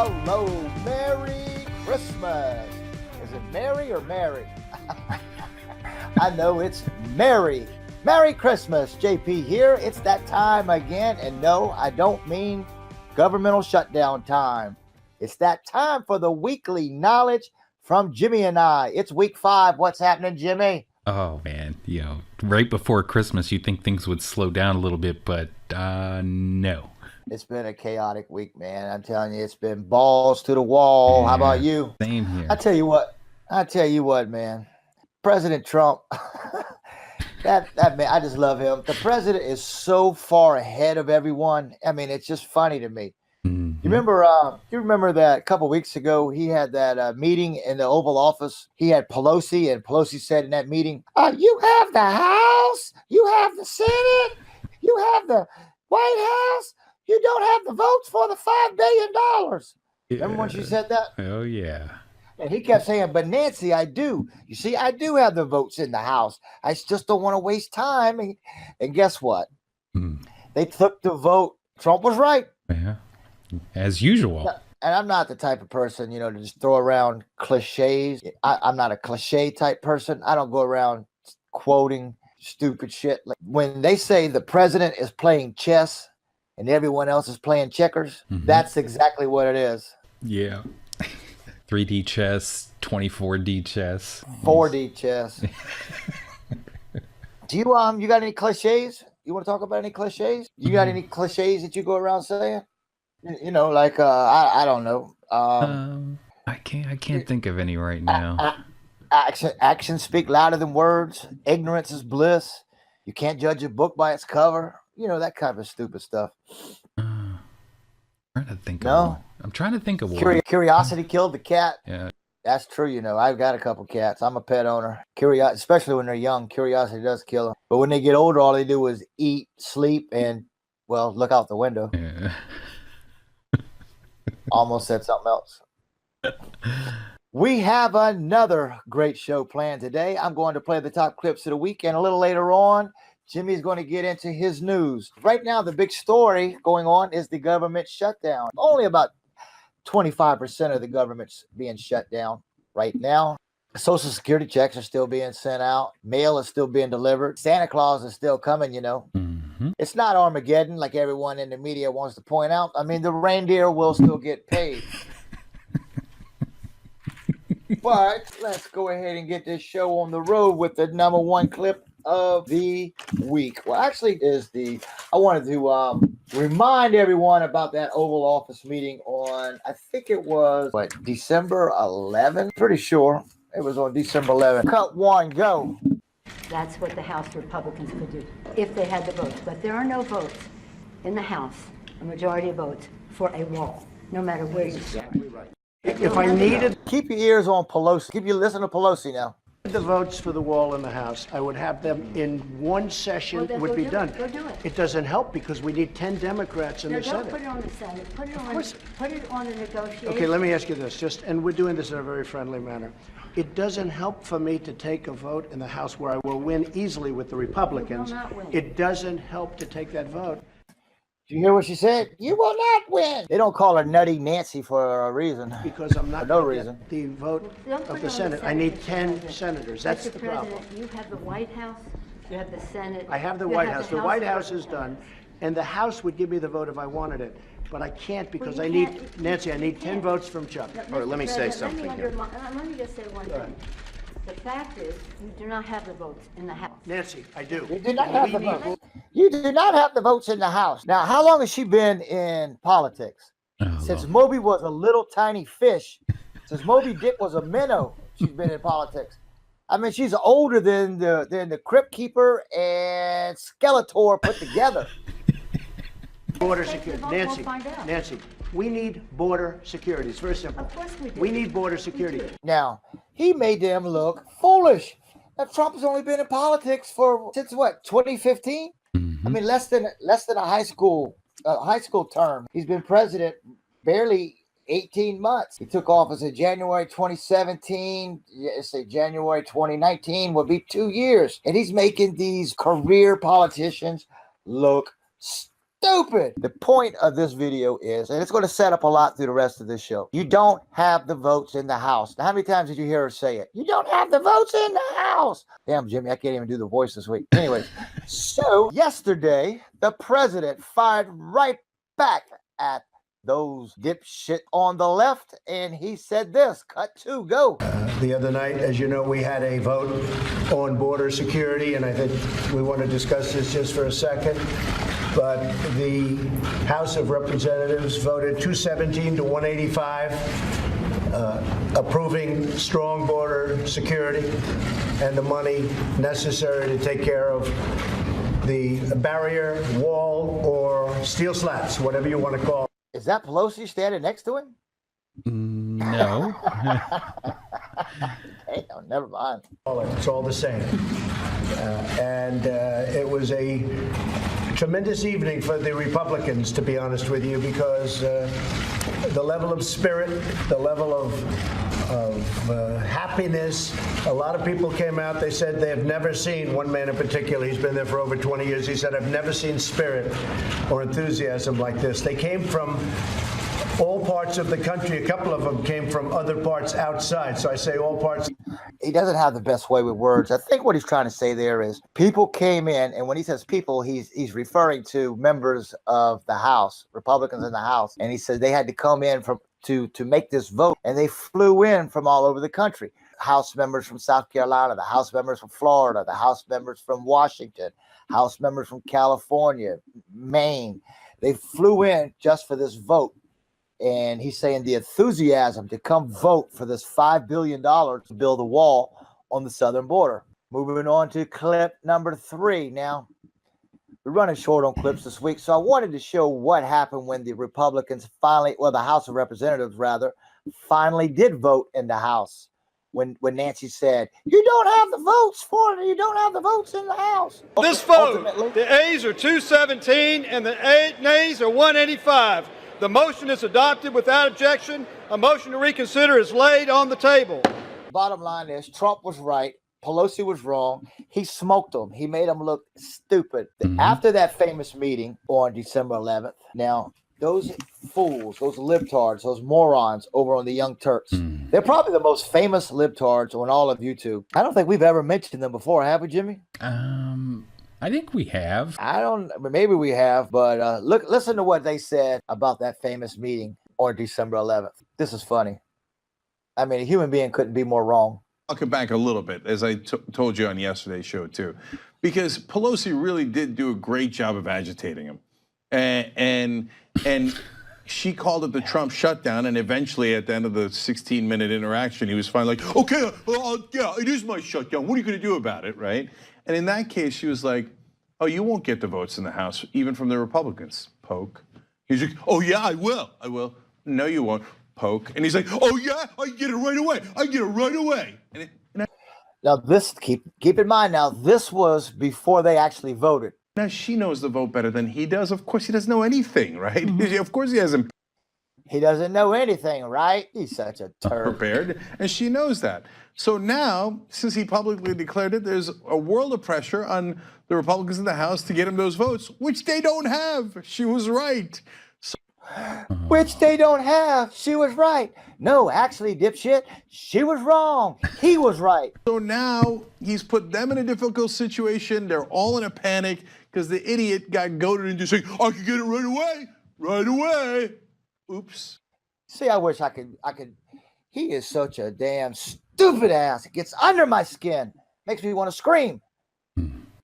Hello, Merry Christmas. Is it Merry or Mary? I know it's Merry. Merry Christmas, JP here. It's that time again. And no, I don't mean governmental shutdown time. It's that time for the weekly knowledge from Jimmy and I. It's week 5. What's happening, Jimmy? Oh, man. Right before Christmas, you'd think things would slow down a little bit, but no. It's been a chaotic week, man. I'm telling you, it's been balls to the wall. Yeah, how about you? Same here. I tell you what, man. President Trump, that man, I just love him. The president is so far ahead of everyone. I mean, it's just funny to me. Mm-hmm. You remember that a couple weeks ago, he had that meeting in the Oval Office. He had Pelosi, and Pelosi said in that meeting, you have the House, you have the Senate, you have the White House. You don't have the votes for the $5 billion. Yeah. Remember when she said that? Oh, yeah. And he kept saying, but Nancy, I do. You see, I do have the votes in the House. I just don't want to waste time. And guess what? They took the vote. Trump was right. Yeah. As usual. And I'm not the type of person, to just throw around cliches. I'm not a cliche type person. I don't go around quoting stupid shit. Like when they say the president is playing chess and everyone else is playing checkers, that's exactly what it is. Yeah. 3D chess, 24D chess. 4D chess. Do you got any cliches? You want to talk about any cliches? You got any cliches that you go around saying? I don't know. I can't think of any right now. Actions speak louder than words. Ignorance is bliss. You can't judge a book by its cover. That kind of stupid stuff. I'm trying to think of one. Curiosity killed the cat. Yeah. That's true. I've got a couple cats. I'm a pet owner. Especially when they're young, curiosity does kill them. But when they get older, all they do is eat, sleep, and, look out the window. Yeah. Almost said something else. We have another great show planned today. I'm going to play the top clips of the week, and a little later on, Jimmy's going to get into his news. Right now, the big story going on is the government shutdown. Only about 25% of the government's being shut down right now. Social Security checks are still being sent out. Mail is still being delivered. Santa Claus is still coming, It's not Armageddon like everyone in the media wants to point out. I mean, the reindeer will still get paid. But let's go ahead and get this show on the road with the number one clip of the week. Well, actually, I wanted to remind everyone about that Oval Office meeting on, I think it was, December 11th? Pretty sure it was on December 11th. Cut one, go. That's what the House Republicans could do if they had the votes. But there are no votes in the House, a majority of votes, for a wall, no matter where you stand. Exactly right. If I needed Keep your ears on Pelosi. Keep you listening to Pelosi now. the votes for the wall in the House, I would have them in one session. Well, then would go be do done. it. Go do it. It doesn't help because we need 10 Democrats in No, the don't Senate. put it on the Senate. Put course. it on the negotiation. Okay, let me ask you this, and we're doing this in a very friendly manner. It doesn't help for me to take a vote in the House where I will win easily with the Republicans. You will not win. It doesn't help to take that vote. Did you hear what she said? You will not win. They don't call her Nutty Nancy for a reason. Because I'm not For no gonna reason. get the vote Don't put of it the on Senate. I need 10 senators. That's the Mr. problem. President, you have the White House, you have the Senate. I have the you White House. The White of House is done, and the House would give me the vote if I wanted it. But I can't because you I need, can't- Nancy, I need you 10 can't. votes from Chuck. No, All right, let me Mr. say President, something here. Let me just say one thing. The fact is, you do not have the votes in the House. Nancy, I do. You do not And have we the need- votes. You do not have the votes in the House. Now, how long has she been in politics? Since Lord. Moby was a little tiny fish, since Moby Dick was a minnow, she's been in politics. I mean, she's older than the Crypt Keeper and Skeletor put together. Border Take the security. vote, we'll Nancy, find out. Nancy, we need border security. It's very simple. Of course we do. We need border security. Now, he made them look foolish. Now, Trump has only been in politics since what, 2015? I mean, less than a high school term. He's been president barely 18 months. He took office in January 2017. Let's say January 2019 will be 2 years. And he's making these career politicians look stupid. The point of this video is, and it's going to set up a lot through the rest of this show, you don't have the votes in the House. Now, how many times did you hear her say it? You don't have the votes in the House. Damn, Jimmy, I can't even do the voice this week. Anyways, so yesterday, the president fired right back at those dipshit on the left, and he said this. Cut two, go. The other night, as you know, we had a vote on border security, and I think we want to discuss this just for a second. But the House of Representatives voted 217 to 185, approving strong border security and the money necessary to take care of the barrier, wall, or steel slats, whatever you want to call it. Is that Pelosi standing next to him? No. Hey, no, never mind. It's all the same. It was a tremendous evening for the Republicans, to be honest with you, because the level of spirit, the level of happiness, a lot of people came out. They said they have never seen, one man in particular, he's been there for over 20 years, he said, I've never seen spirit or enthusiasm like this. They came from all parts of the country. A couple of them came from other parts outside. So I say all parts. He doesn't have the best way with words. I think what he's trying to say there is people came in, and when he says people, he's referring to members of the House, Republicans in the House. And he said they had to come in to make this vote, and they flew in from all over the country. House members from South Carolina, the House members from Florida, the House members from Washington, House members from California, Maine. They flew in just for this vote. And he's saying the enthusiasm to come vote for this $5 billion to build a wall on the southern border. Moving on to clip number 3. Now, we're running short on clips this week, so I wanted to show what happened when the Republicans finally, well, the House of Representatives, rather, finally did vote in the House. When Nancy said, you don't have the votes for it, you don't have the votes in the House. This vote, the A's are 217 and the nays are 185. The motion is adopted without objection. A motion to reconsider is laid on the table. Bottom line is Trump was right. Pelosi was wrong. He smoked them. He made them look stupid. After that famous meeting on December 11th, now, those fools, those libtards, those morons over on the Young Turks, they're probably the most famous libtards on all of YouTube. I don't think we've ever mentioned them before, have we, Jimmy? I think we have. Maybe we have, but listen to what they said about that famous meeting on December 11th. This is funny. I mean, a human being couldn't be more wrong. I'll come back a little bit, as I told you on yesterday's show, too, because Pelosi really did do a great job of agitating him. And she called it the Trump shutdown, and eventually at the end of the 16-minute interaction, he was finally like, okay, yeah, it is my shutdown. What are you going to do about it, right? And in that case, she was like, oh, you won't get the votes in the House, even from the Republicans, poke. He's like, oh, yeah, I will. No, you won't, poke. And he's like, oh, yeah, I get it right away. Now, this, keep in mind now, this was before they actually voted. Now, she knows the vote better than he does. Of course, he doesn't know anything, right? Of course, he hasn't. He doesn't know anything, right? He's such a turd. Prepared, and she knows that. So now, since he publicly declared it, there's a world of pressure on the Republicans in the House to get him those votes, which they don't have. She was right. Which they don't have. She was right. No, actually, dipshit, she was wrong. He was right. So now he's put them in a difficult situation. They're all in a panic because the idiot got goaded into saying, I can get it right away. Oops. See, I wish I could. He is such a damn stupid ass. It gets under my skin. Makes me want to scream.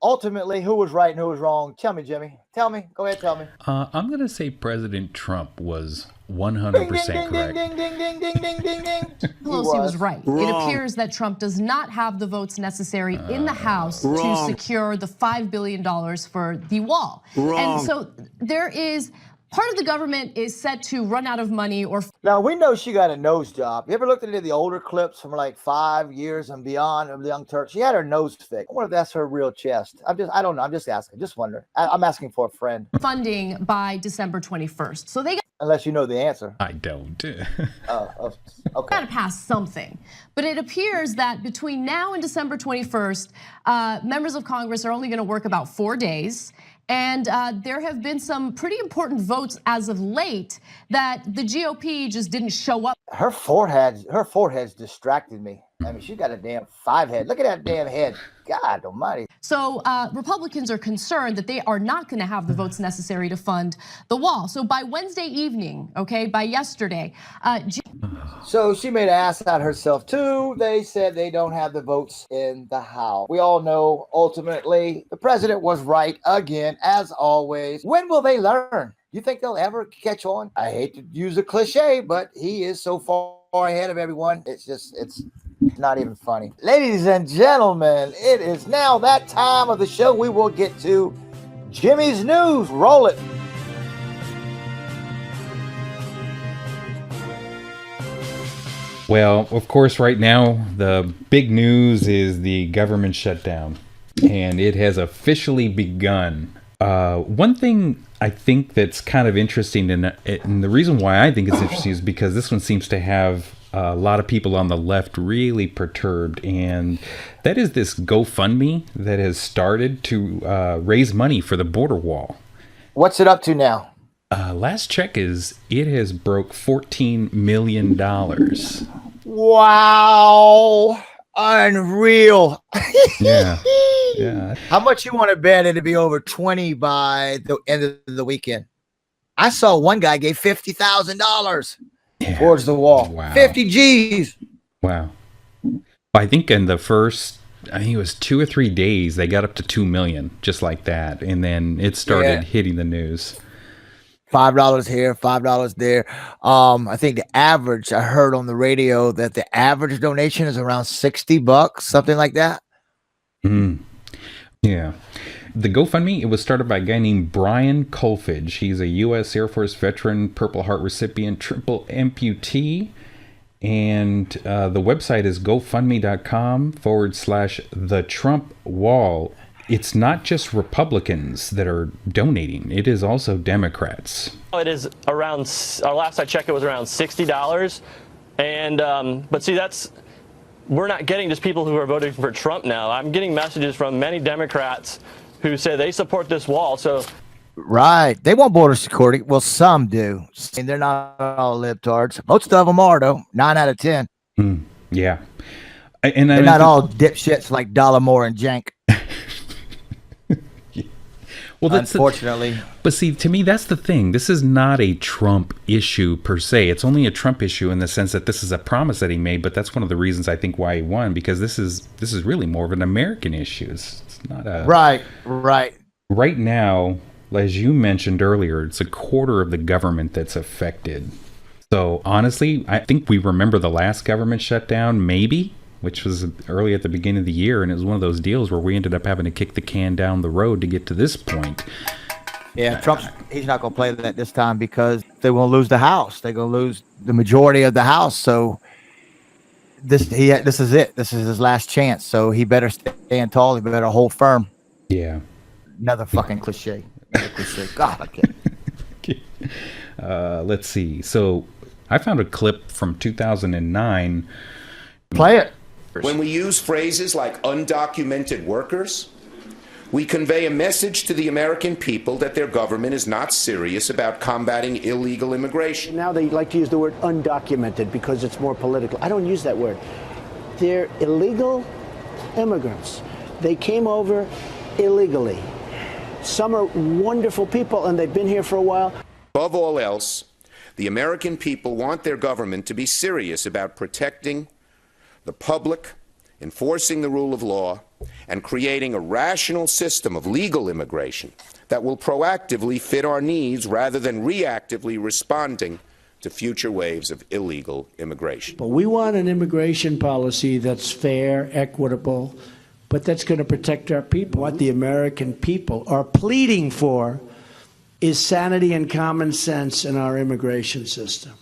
Ultimately, who was right and who was wrong? Tell me, Jimmy. Tell me. Go ahead, tell me. I'm going to say President Trump was 100% correct. Ding, ding, ding, ding, ding, ding, ding, ding. Pelosi was right. It appears that Trump does not have the votes necessary in the House to secure the $5 billion for the wall. And so there is... Part of the government is set to run out of money or... Now, we know she got a nose job. You ever looked into the older clips from like 5 years and beyond of the Young Turks? She had her nose fixed. I wonder if that's her real chest. I don't know. I'm just asking. Just wonder. I'm asking for a friend. Funding by December 21st. So they got... Unless you know the answer. I don't. Okay. Got to pass something. But it appears that between now and December 21st, members of Congress are only going to work about 4 days. And there have been some pretty important votes as of late that the GOP just didn't show up. Her forehead's distracted me. I mean, she got a damn 5 head. Look at that damn head. God almighty. So Republicans are concerned that they are not going to have the votes necessary to fund the wall. So by Wednesday evening, okay, by yesterday. So she made an ass out of herself too. They said they don't have the votes in the House. We all know ultimately the president was right again, as always. When will they learn? You think they'll ever catch on? I hate to use a cliche, but he is so far ahead of everyone. It's not even funny. Ladies and gentlemen, it is now that time of the show we will get to Jimmy's News. Roll it. Well, of course, right now, the big news is the government shutdown, and it has officially begun. One thing I think that's kind of interesting, and the reason why I think it's interesting is because this one seems to have a lot of people on the left really perturbed, and that is this GoFundMe that has started to raise money for the border wall. What's it up to now? Last check is it has broke $14 million. Wow. Unreal. Yeah. How much you want to bet it'll be over 20 by the end of the weekend? I saw one guy gave $50,000 towards the wall. Wow. 50 G's. Wow. I think in the first, I think it was 2 or 3 days, they got up to 2 million, just like that. And then it started hitting the news. $5 here, $5 there. I think the average, I heard on the radio that the average donation is around $60, something like that. Yeah. The GoFundMe, it was started by a guy named Brian Colfidge. He's a U.S. Air Force veteran, Purple Heart recipient, triple amputee. And the website is gofundme.com/the Trump wall. It's not just Republicans that are donating. It is also Democrats. It is around, last I checked, it was around $60. And, but see, we're not getting just people who are voting for Trump now. I'm getting messages from many Democrats who say they support this wall. So, right. They want border security. Well, some do. And they're not all libtards. Most of them are, though. 9 out of 10. Yeah. They're not all dipshits like Dollamore and Jank. Well, unfortunately. But see, to me, that's the thing. This is not a Trump issue per se. It's only a Trump issue in the sense that this is a promise that he made. But that's one of the reasons I think why he won, because this is really more of an American issue. It's not a right. Right now, as you mentioned earlier, it's a quarter of the government that's affected. So honestly, I think we remember the last government shutdown, maybe, which was early at the beginning of the year, and it was one of those deals where we ended up having to kick the can down the road to get to this point. Yeah, he's not going to play that this time because they're going to lose the House. They're going to lose the majority of the House. So this is it. This is his last chance. So he better stand tall. He better hold firm. Yeah. Another fucking cliche. God, I can't. Let's see. So I found a clip from 2009. Play it. When we use phrases like undocumented workers, we convey a message to the American people that their government is not serious about combating illegal immigration. Now they like to use the word undocumented because it's more political. I don't use that word. They're illegal immigrants. They came over illegally. Some are wonderful people and they've been here for a while. Above all else, the American people want their government to be serious about protecting the public, enforcing the rule of law, and creating a rational system of legal immigration that will proactively fit our needs rather than reactively responding to future waves of illegal immigration. But we want an immigration policy that's fair, equitable, but that's going to protect our people. What the American people are pleading for is sanity and common sense in our immigration system.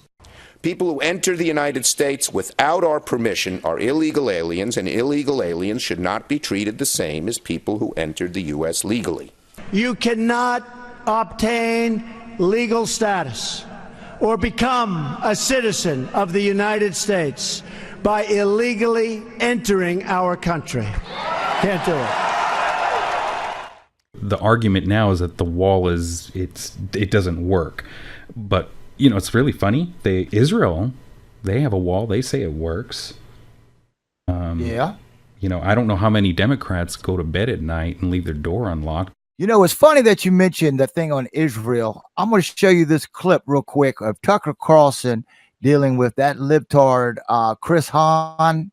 People who enter the United States without our permission are illegal aliens, and illegal aliens should not be treated the same as people who entered the U.S. legally. You cannot obtain legal status or become a citizen of the United States by illegally entering our country. Can't do it. the argument now is that the wall it doesn't work. But it's really funny. Israel, they have a wall. They say it works. Yeah. I don't know how many Democrats go to bed at night and leave their door unlocked. It's funny that you mentioned the thing on Israel. I'm going to show you this clip real quick of Tucker Carlson dealing with that libtard Chris Hahn.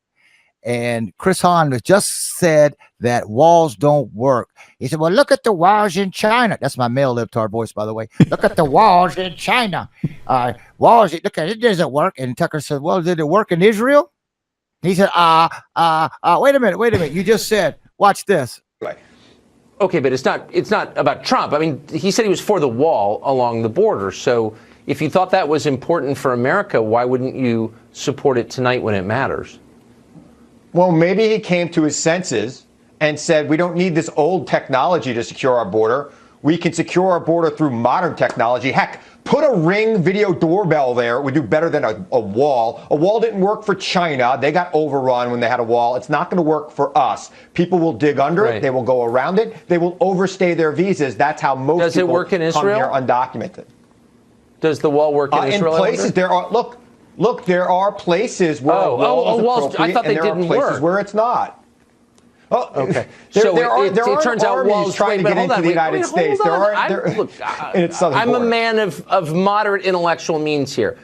And Chris Hahn has just said that walls don't work. He said, well, look at the walls in China. That's my male libtard voice, by the way. Look at the walls in China. Walls, look at it, doesn't work. And Tucker said, well, did it work in Israel? He said, wait a minute. You just said, watch this. Right. Okay, but it's not about Trump. I mean, he said he was for the wall along the border. So if you thought that was important for America, why wouldn't you support it tonight when it matters? Well, maybe he came to his senses and said, we don't need this old technology to secure our border. We can secure our border through modern technology. Heck, put a Ring video doorbell there. It would do better than a wall. A wall didn't work for China. They got overrun when they had a wall. It's not going to work for us. People will dig under it. They will go around it. They will overstay their visas. That's how most people work in Israel? Come here undocumented. Does the wall work in Israel? In places, there are, look, there are places where a wall is appropriate, I thought they and there didn't are places work. where it's not. Oh, okay. It turns out walls trying to get into the United States. I'm a man of moderate intellectual means here.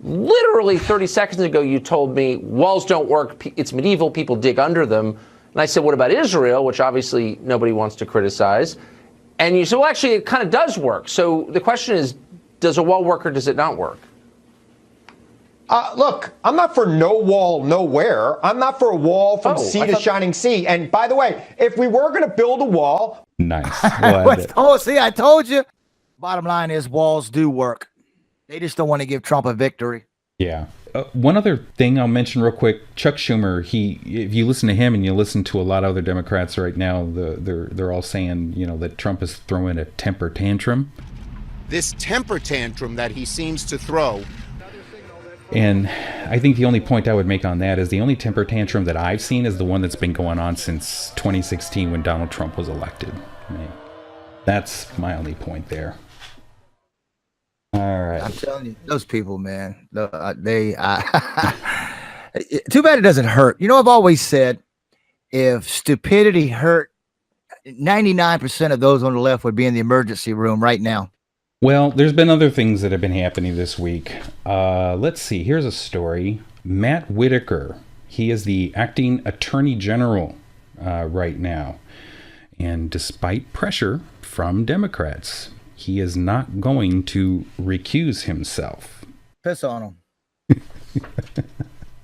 Literally 30 seconds ago, you told me walls don't work. It's medieval. People dig under them. And I said, what about Israel, which obviously nobody wants to criticize? And you said, well, actually, it kind of does work. So the question is, does a wall work or does it not work? Look, I'm not for no wall nowhere. I'm not for a wall from sea to shining sea. And by the way, if we were going to build a wall. Nice. See, I told you. Bottom line is walls do work. They just don't want to give Trump a victory. Yeah. One other thing I'll mention real quick, Chuck Schumer, if you listen to him and you listen to a lot of other Democrats right now, they're all saying, that Trump is throwing a temper tantrum. This temper tantrum that he seems to throw. And I think the only point I would make on that is the only temper tantrum that I've seen is the one that's been going on since 2016 when Donald Trump was elected. I mean, that's my only point there. All right. I'm telling you, those people, man, too bad it doesn't hurt. I've always said if stupidity hurt, 99% of those on the left would be in the emergency room right now. Well, there's been other things that have been happening this week. Let's see. Here's a story. Matt Whitaker. He is the acting attorney general right now. And despite pressure from Democrats, he is not going to recuse himself. Piss on him.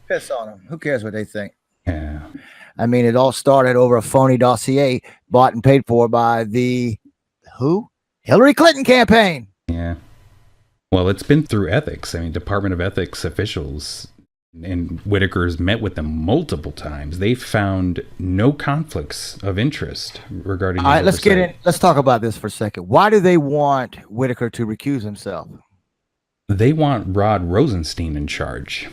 Piss on him. Who cares what they think? Yeah. I mean, it all started over a phony dossier bought and paid for by the who? Hillary Clinton campaign. Yeah. Well, it's been through ethics. I mean, Department of Ethics officials, and Whitaker's met with them multiple times. They found no conflicts of interest regarding. All right, let's get in. Let's talk about this for a second. Why do they want Whitaker to recuse himself? They want Rod Rosenstein in charge.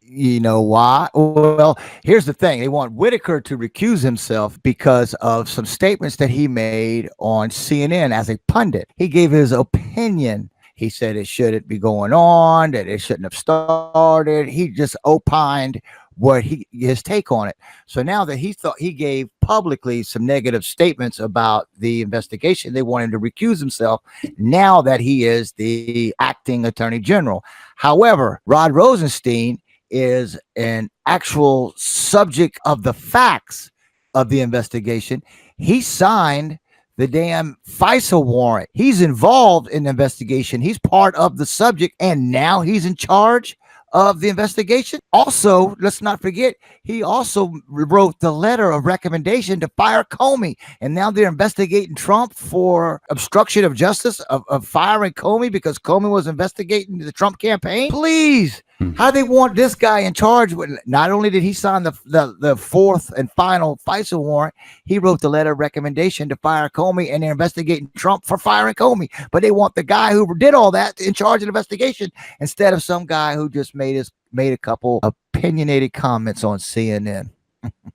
You know why? Well, here's the thing. They want Whitaker to recuse himself because of some statements that he made on CNN as a pundit. He gave his opinion. He said it shouldn't be going on, that it shouldn't have started. He just opined what his take on it. So now that he thought he gave publicly some negative statements about the investigation, they want him to recuse himself now that he is the acting attorney general. However, Rod Rosenstein is an actual subject of the facts of the investigation. He signed the damn FISA warrant. He's involved in the investigation. He's part of the subject, and now he's in charge of the investigation. Also, let's not forget, he also wrote the letter of recommendation to fire Comey, and now they're investigating Trump for obstruction of justice of firing Comey because Comey was investigating the Trump campaign. Please. How they want this guy in charge? Not only did he sign the fourth and final FISA warrant, he wrote the letter of recommendation to fire Comey, and they're investigating Trump for firing Comey. But they want the guy who did all that in charge of the investigation instead of some guy who just made a couple opinionated comments on CNN.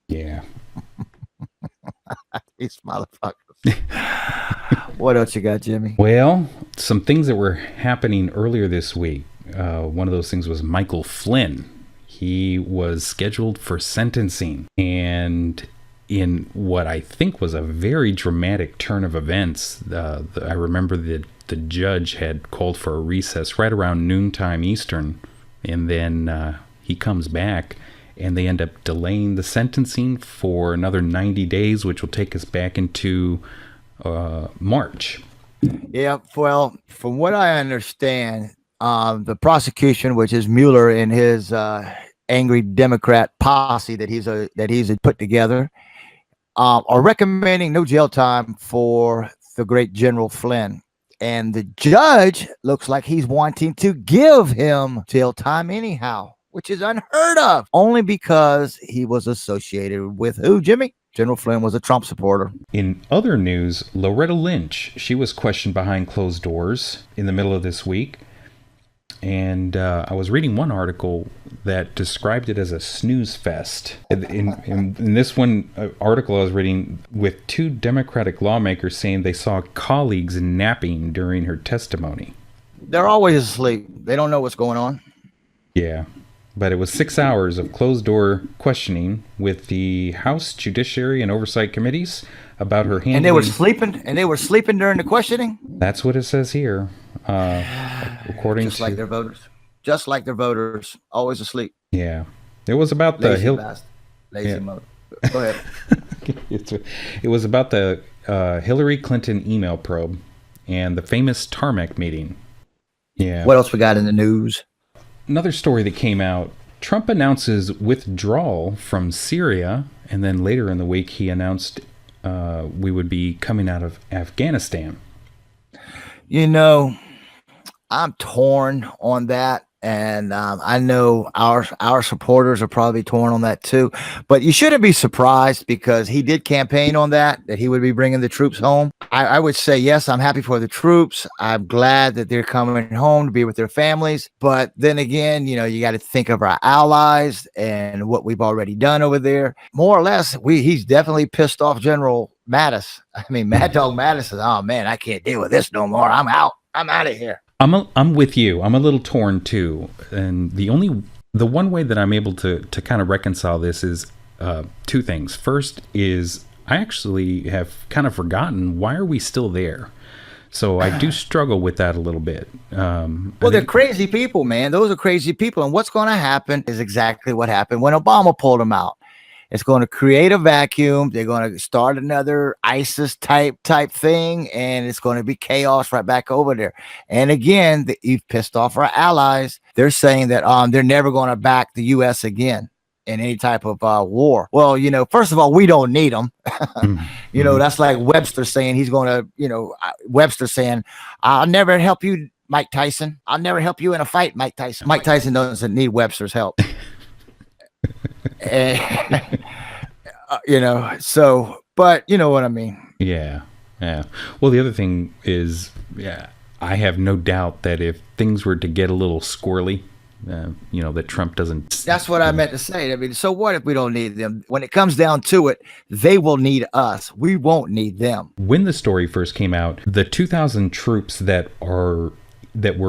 Yeah. These motherfuckers. What else you got, Jimmy? Well, some things that were happening earlier this week. One of those things was Michael Flynn. He was scheduled for sentencing, and in what I think was a very dramatic turn of events, I remember that the judge had called for a recess right around noontime Eastern, and then he comes back, and they end up delaying the sentencing for another 90 days, which will take us back into March. Yeah, well, from what I understand, the prosecution, which is Mueller and his angry Democrat posse that he's put together, are recommending no jail time for the great General Flynn. And the judge looks like he's wanting to give him jail time anyhow, which is unheard of, only because he was associated with who, Jimmy? General Flynn was a Trump supporter. In other news, Loretta Lynch, she was questioned behind closed doors in the middle of this week. And I was reading one article that described it as a snooze fest. In this one article I was reading, with two Democratic lawmakers saying they saw colleagues napping during her testimony. They're always asleep. They don't know what's going on. Yeah, but it was 6 hours of closed-door questioning with the House Judiciary and Oversight Committees about her handling. And they were sleeping. And they were sleeping during the questioning. That's what it says here. According just to, like their voters, always asleep. Yeah, it was about the lazy mother. Go ahead. It was about the Hillary Clinton email probe and the famous tarmac meeting. Yeah. What else we got in the news? Another story that came out: Trump announces withdrawal from Syria, and then later in the week he announced we would be coming out of Afghanistan. You know, I'm torn on that, and I know our supporters are probably torn on that too. But you shouldn't be surprised, because he did campaign on that he would be bringing the troops home. I would say, yes, I'm happy for the troops. I'm glad that they're coming home to be with their families. But then again, you got to think of our allies and what we've already done over there. More or less, he's definitely pissed off General Mattis. I mean, Mad Dog Mattis says, "Oh man, I can't deal with this no more. I'm out. I'm out of here." I'm with you. I'm a little torn too, and the one way that I'm able to kind of reconcile this is two things. First is I actually have kind of forgotten, why are we still there? So I do struggle with that a little bit. Well, they're crazy people, man. Those are crazy people, and what's going to happen is exactly what happened when Obama pulled them out. It's going to create a vacuum. They're going to start another ISIS type thing, and it's going to be chaos right back over there. And again, you've pissed off our allies. They're saying that they're never going to back the U.S. again in any type of war. Well, first of all, we don't need them. That's like Webster saying he's going to, Webster saying, "I'll never help you, Mike Tyson. I'll never help you in a fight, Mike Tyson." Mike Tyson doesn't need Webster's help. But you know what I mean. Yeah. Well, the other thing is, I have no doubt that if things were to get a little squirrely, that Trump doesn't. That's what I meant to say. I mean, so what if we don't need them? When it comes down to it, they will need us. We won't need them. When the story first came out, the 2,000 troops that were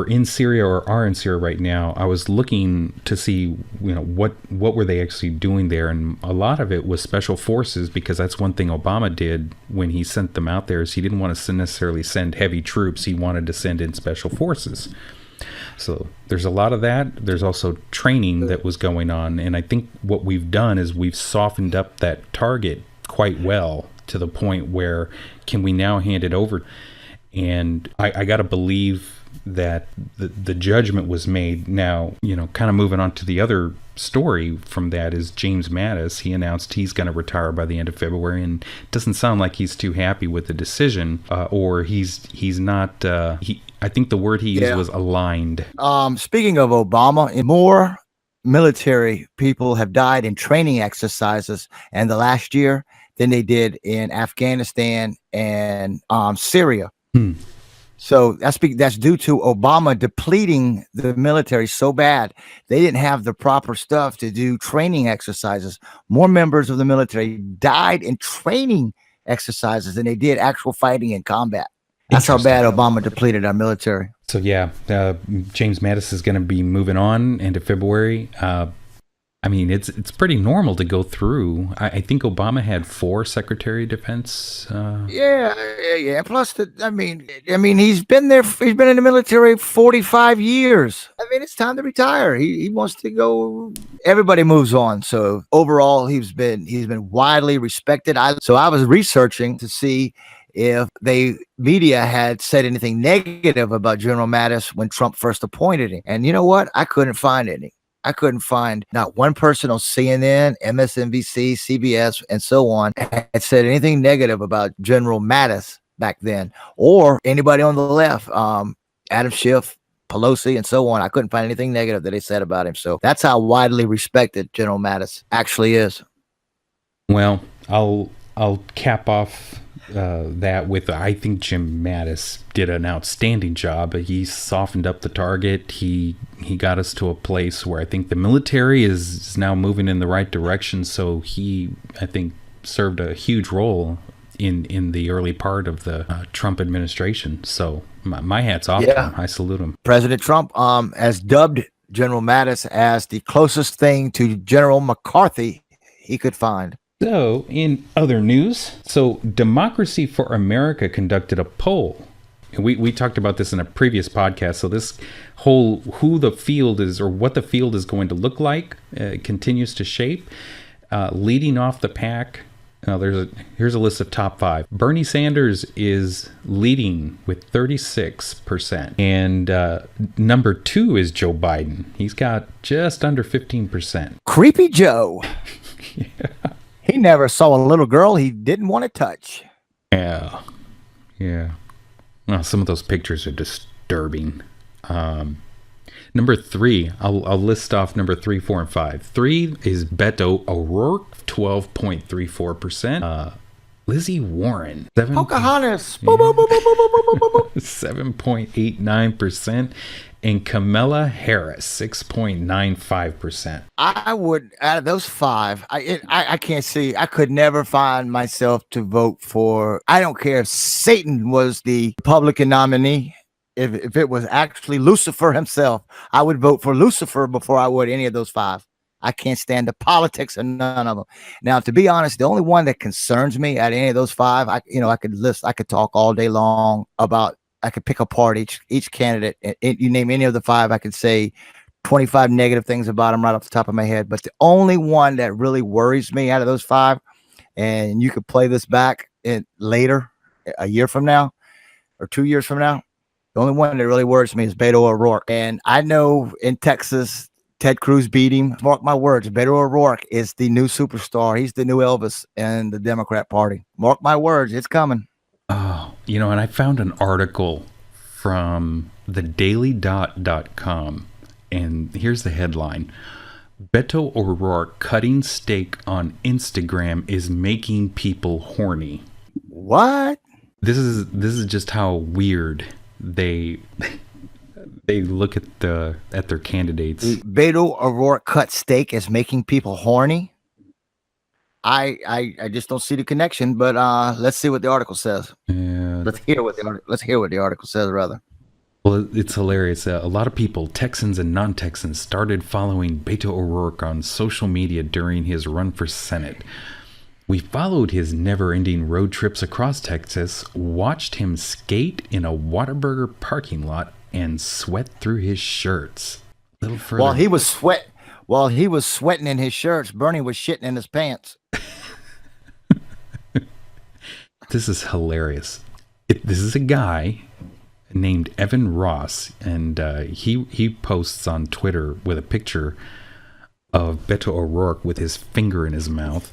in Syria or are in Syria right now, I was looking to see, what were they actually doing there, and a lot of it was special forces, because that's one thing Obama did when he sent them out there, is he didn't want to necessarily send heavy troops. He wanted to send in special forces. So there's a lot of that. There's also training that was going on, and I think what we've done is we've softened up that target quite well, to the point where can we now hand it over? And I got to believe that the judgment was made. Now, kind of moving on to the other story from that is James Mattis. He announced he's going to retire by the end of February, and it doesn't sound like he's too happy with the decision, or he's not. I think the word he used was aligned. Speaking of Obama, more military people have died in training exercises in the last year than they did in Afghanistan and Syria. So that's due to Obama depleting the military so bad. They didn't have the proper stuff to do training exercises. More members of the military died in training exercises than they did actual fighting in combat. That's how bad Obama depleted our military. So yeah, James Mattis is going to be moving on into February. I mean, it's pretty normal to go through. I think Obama had 4 Secretary of Defense. Yeah. Plus, I mean, he's been there. He's been in the military 45 years. I mean, it's time to retire. He wants to go. Everybody moves on. So overall, he's been widely respected. So I was researching to see if the media had said anything negative about General Mattis when Trump first appointed him. And you know what? I couldn't find any. I couldn't find not one person on CNN, MSNBC, CBS, and so on had said anything negative about General Mattis back then, or anybody on the left, Adam Schiff, Pelosi, and so on. I couldn't find anything negative that they said about him. So that's how widely respected General Mattis actually is. Well, I'll cap off that with, I think Jim Mattis did an outstanding job. He softened up the target. He got us to a place where I think the military is now moving in the right direction. So he, I think, served a huge role in the early part of the Trump administration. So my hat's off to him. I salute him. President Trump has dubbed General Mattis as the closest thing to General McCarthy he could find. So, in other news, Democracy for America conducted a poll. We talked about this in a previous podcast. So this whole who the field is or what the field is going to look like continues to shape. Leading off the pack, here's a list of top 5. Bernie Sanders is leading with 36%. And number 2 is Joe Biden. He's got just under 15%. Creepy Joe. Yeah. He never saw a little girl he didn't want to touch. Yeah. Well, some of those pictures are disturbing. Number 3, I'll list off number 3, 4, and 5. 3 is Beto O'Rourke, 12.34%. Lizzie Warren, Pocahontas, 7.89%. And Kamala Harris, 6.95%. I would, out of those 5, I can't see. I could never find myself to vote for. I don't care if Satan was the Republican nominee. If it was actually Lucifer himself, I would vote for Lucifer before I would any of those 5. I can't stand the politics of none of them. Now, to be honest, the only one that concerns me out of any of those 5, I could talk all day long about. I could pick apart each candidate. And you name any of the 5, I could say 25 negative things about them right off the top of my head. But the only one that really worries me out of those 5, and you could play this back later, a year from now or 2 years from now, the only one that really worries me is Beto O'Rourke. And I know in Texas, Ted Cruz beat him. Mark my words, Beto O'Rourke is the new superstar. He's the new Elvis in the Democrat Party. Mark my words, it's coming. Oh, and I found an article from thedailydot.com, and here's the headline. Beto O'Rourke cutting steak on Instagram is making people horny. What? This is just how weird they look at their candidates. Beto O'Rourke cut steak is making people horny. I just don't see the connection, but let's see what the article says. Yeah. Let's hear what the article says, rather. Well, it's hilarious. A lot of people, Texans and non-Texans, started following Beto O'Rourke on social media during his run for Senate. We followed his never-ending road trips across Texas, watched him skate in a Whataburger parking lot, and sweat through his shirts. A little further. While he was sweating in his shirts, Bernie was shitting in his pants. This is hilarious. This is a guy named Evan Ross, and he posts on Twitter with a picture of Beto O'Rourke with his finger in his mouth.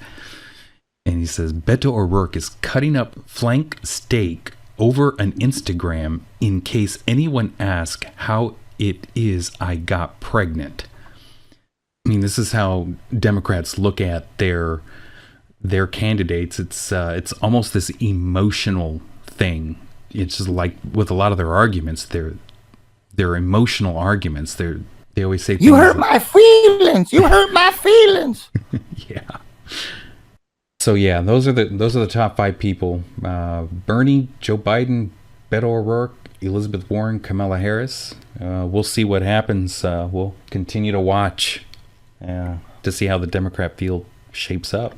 And he says, Beto O'Rourke is cutting up flank steak over an Instagram in case anyone asks how it is I got pregnant. I mean, this is how Democrats look at their candidates. It's almost this emotional thing. It's just like with a lot of their arguments, they're emotional arguments. They always say, "You hurt my feelings. You hurt my feelings." Yeah. So yeah, those are the top 5 people: Bernie, Joe Biden, Beto O'Rourke, Elizabeth Warren, Kamala Harris. We'll see what happens. We'll continue to watch to see how the Democrat field shapes up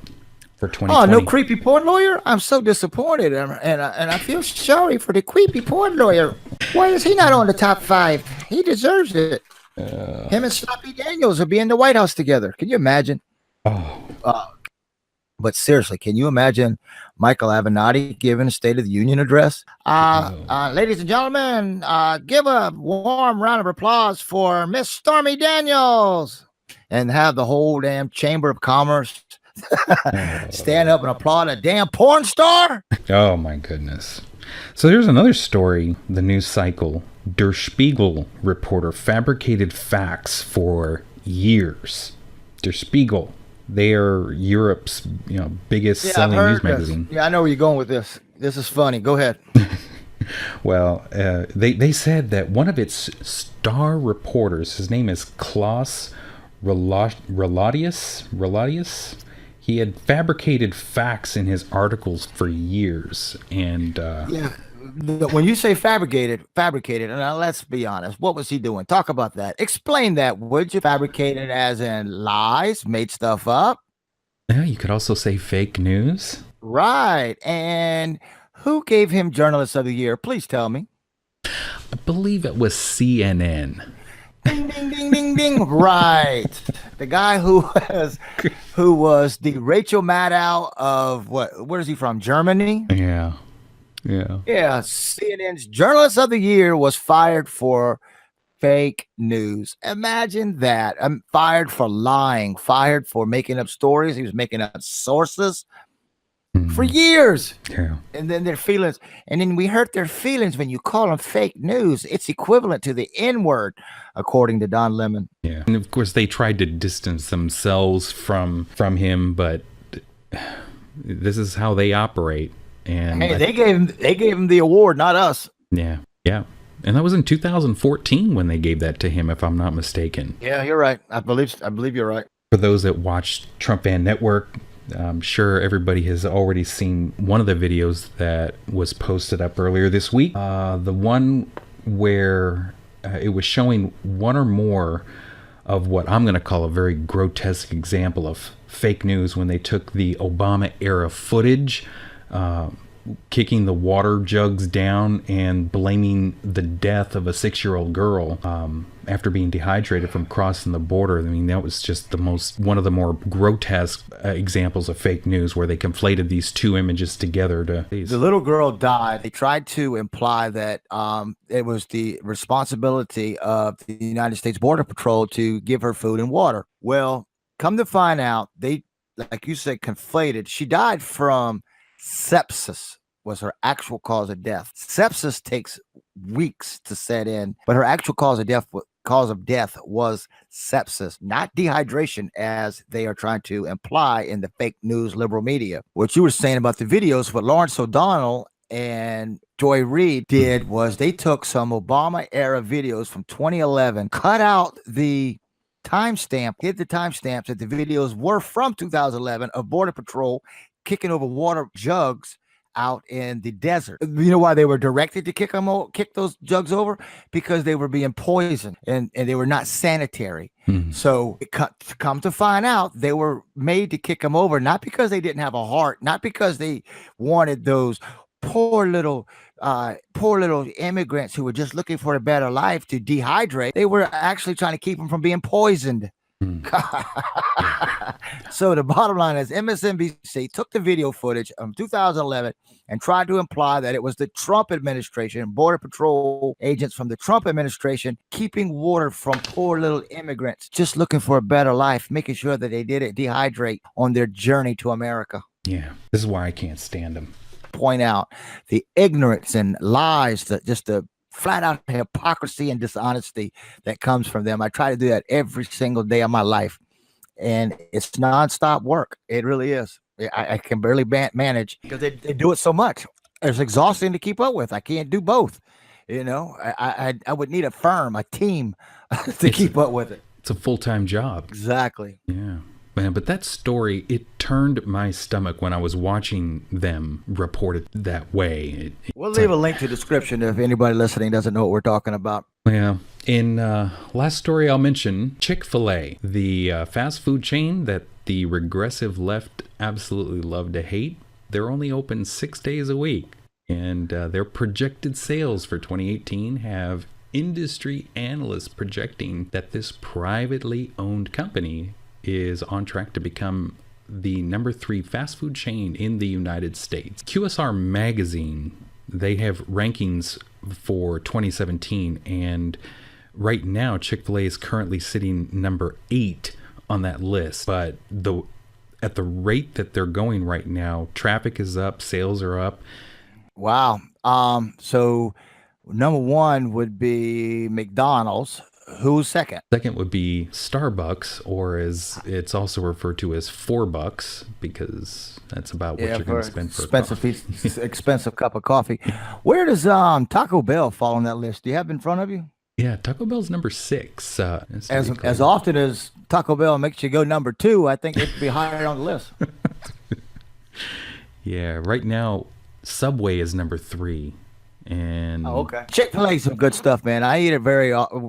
for 2020. Oh, no creepy porn lawyer? I'm so disappointed, and I feel sorry for the creepy porn lawyer. Why is he not on the top 5? He deserves it. Him and Sloppy Daniels will be in the White House together. Can you imagine? Oh. But seriously, can you imagine Michael Avenatti giving a State of the Union address? Ladies and gentlemen, give a warm round of applause for Miss Stormy Daniels, and have the whole damn Chamber of Commerce stand up and applaud a damn porn star. Oh my goodness. So here's another story. The news cycle. Der Spiegel reporter fabricated facts for years. Der Spiegel. They are Europe's biggest selling news magazine. Yeah, I know where you're going with this. This is funny. Go ahead. Well, they said that one of its star reporters, his name is Klaus Relatius. He had fabricated facts in his articles for years, and yeah. When you say fabricated, and let's be honest, what was he doing? Talk about that. Explain that. Would you fabricate it as in lies, made stuff up? Yeah, you could also say fake news. Right. And who gave him Journalist of the Year? Please tell me. I believe it was CNN. Ding, ding, ding, ding, ding. Right. The guy who was the Rachel Maddow of where is he from? Germany? Yeah. CNN's Journalist of the Year was fired for fake news. Imagine that. I'm fired for lying, fired for making up stories. He was making up sources for years. Yeah. And then their feelings. And then we hurt their feelings when you call them fake news. It's equivalent to the N-word, according to Don Lemon. Yeah. And of course, they tried to distance themselves from him, but this is how they operate. And hey, they gave him the award, not us. Yeah. And that was in 2014 when they gave that to him, if I'm not mistaken. Yeah, you're right. I believe you're right. For those that watched Trump Van Network, I'm sure everybody has already seen one of the videos that was posted up earlier this week. The one where it was showing one or more of what I'm going to call a very grotesque example of fake news when they took the Obama era footage, kicking the water jugs down and blaming the death of a 6-year-old girl after being dehydrated from crossing the border. I mean, that was just one of the more grotesque examples of fake news, where they conflated these two images together. The little girl died. They tried to imply that it was the responsibility of the United States Border Patrol to give her food and water. Well, come to find out, they, like you said, conflated. She died from sepsis. Was her actual cause of death. Sepsis takes weeks to set in, but her actual cause of death was sepsis, not dehydration, as they are trying to imply in the fake news liberal media. What you were saying about the videos, what Lawrence O'Donnell and Joy Reid did was they took some Obama era videos from 2011, cut out the timestamp, hid the timestamps that the videos were from 2011 of Border Patrol kicking over water jugs out in the desert. You know why they were directed to kick those jugs over? Because they were being poisoned and they were not sanitary. So come to find out, they were made to kick them over, not because they didn't have a heart, not because they wanted those poor little immigrants who were just looking for a better life to dehydrate. They were actually trying to keep them from being poisoned. So the bottom line is MSNBC took the video footage of 2011 and tried to imply that it was the Trump administration, Border Patrol agents from the Trump administration, keeping water from poor little immigrants just looking for a better life, making sure that they didn't dehydrate on their journey to America. Yeah, this is why I can't stand them. Point out the ignorance and lies, that just the flat out hypocrisy and dishonesty that comes from them. I try to do that every single day of my life, and it's nonstop work. It really is. I can barely manage because they do it so much. It's exhausting to keep up with. I can't do both. You know, I would need a team to keep up with it. It's a full-time job. Exactly. Yeah. Man, but that story, it turned my stomach when I was watching them report it that way. We'll leave a link to the description if anybody listening doesn't know what we're talking about. Yeah. In last story I'll mention, Chick-fil-A, the fast food chain that the regressive left absolutely love to hate. They're only open 6 days a week. And their projected sales for 2018 have industry analysts projecting that this privately owned company is on track to become the number 3 fast food chain in the United States. QSR Magazine, they have rankings for 2017, and right now Chick-fil-A is currently sitting number 8 on that list. But at the rate that they're going right now, traffic is up, sales are up. Wow. So number 1 would be McDonald's. Who's second? Second would be Starbucks, or as it's also referred to as $4, because that's about what you're going to spend for expensive cup of coffee. Where does Taco Bell fall on that list? Do you have it in front of you? Yeah, Taco Bell's number 6. As often as Taco Bell makes you go number 2, I think it'd be higher on the list. Yeah, right now Subway is number 3. And okay. Chick-fil-A some good stuff, man. I eat it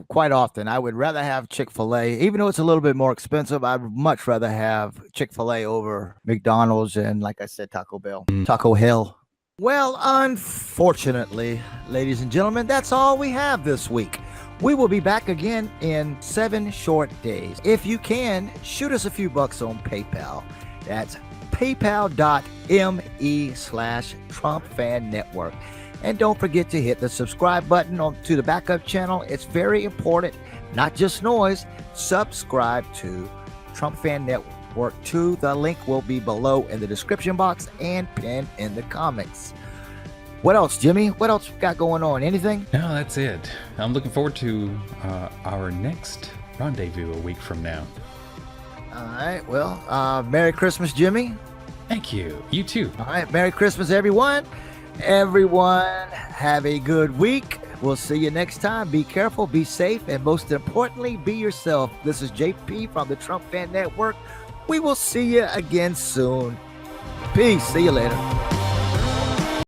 quite often. I would rather have Chick-fil-A, even though it's a little bit more expensive. I'd much rather have Chick-fil-A over McDonald's and, like I said, Taco Bell. Taco Hell. Well, unfortunately, ladies and gentlemen, that's all we have this week. We will be back again in 7 short days. If you can, shoot us a few bucks on PayPal. That's paypal.me/TrumpFanNetwork. And don't forget to hit the subscribe button to the backup channel. It's very important, not just noise. Subscribe to Trump Fan Network 2. The link will be below in the description box and pinned in the comments. What else, Jimmy? What else we got going on? Anything? No, that's it. I'm looking forward to our next rendezvous a week from now. All right. Well, Merry Christmas, Jimmy. Thank you. You too. All right. Merry Christmas, everyone. Everyone, have a good week. We'll see you next time. Be careful, be safe, and most importantly, be yourself. This is JP from the Trump Fan Network. We will see you again soon. Peace. See you later.